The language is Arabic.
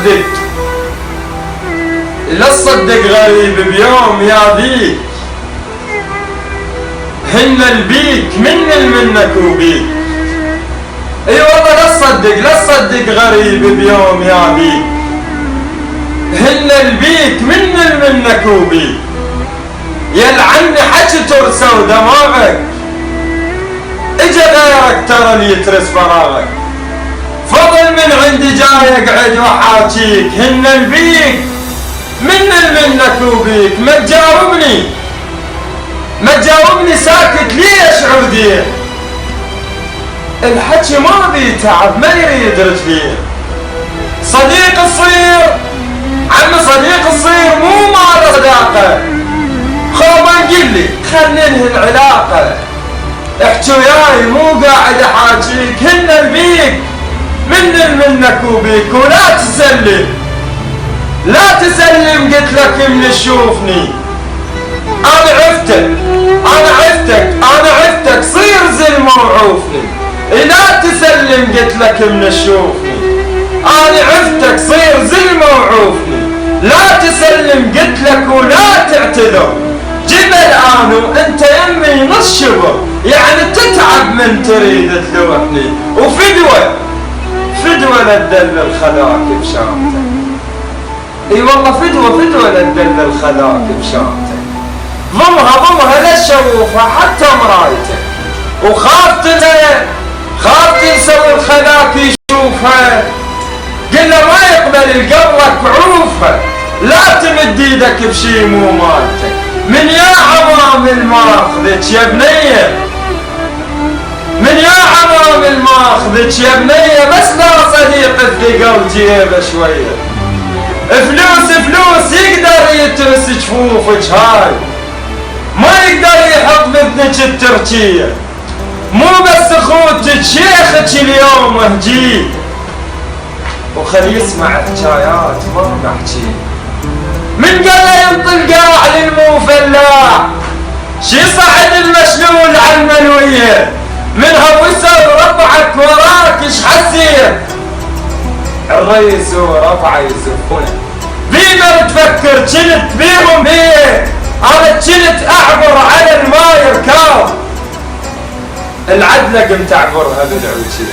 تصدق لا تصدق غريب بيوم يا ذيك، هن البيك منك وبيك. اي والله لا تصدق غريب بيوم يا ذيك، هن البيك منك وبيك. يلعن حكي ترسى ودماغك، اجا غيرك ترى اللي يترس فراغك. فضل من عندي جاي اقعد وحاكيك، هن البيك منك وبيك. ما تجاوبني ساكت ليش عوديه؟ الحكي ما بي تعب ما يريد رجليه. صديق الصير صديق الصير مو مال صداقه، خوما قلي خل ننهي العلاقه. احكي وياي مو قاعد احاجيك، هن البيك منك وبيك. ولا تسلم قلت لك من تشوفني. انا عفتك صير زلمه وعوفني. لا تسلم قلت لك من تشوفني. انا عفتك صير زلمه وعوفني. لا تسلم قلت لك ولا تعتذر. جبل انا وانت يمي نص شبر، يعني تتعب من تريد تلوحني. وفدوه لا تدلل خلاك بشامتك. اي والله فدوه لا تدلل خلاك بشامتك. ضمها لا تشوفها حتى مرايتك. وخاف تنسوي خلاك يشوفها، قل له ما يقبل القبرك بعوفها. لا تمد ايدك بشي مو مالتك. من يا عوامل ما اخذك يا بنيه، من يا عوامل ما اخذك يا بنيه. بس لا صديق الثقل جيبه شويه. فلوس يقدر يترس جفوفك هاي، ما يقدر يحط بذنك التركيه. مو بس اخوتك شيخك اليوم هجي. وخلي يسمع حكايات ما بحكي. من قال ينطل قاع للمفلاح، شي صعد المشلول على المنويه. من هوسه ورفعك وراك اش حسيت؟ الرئيس ورفعه يزفونه. بيما تفكر كنت بيهم بيه، انا كنت اعبر على الماي ركاب. العدله قمت اعبرها بالعوجه.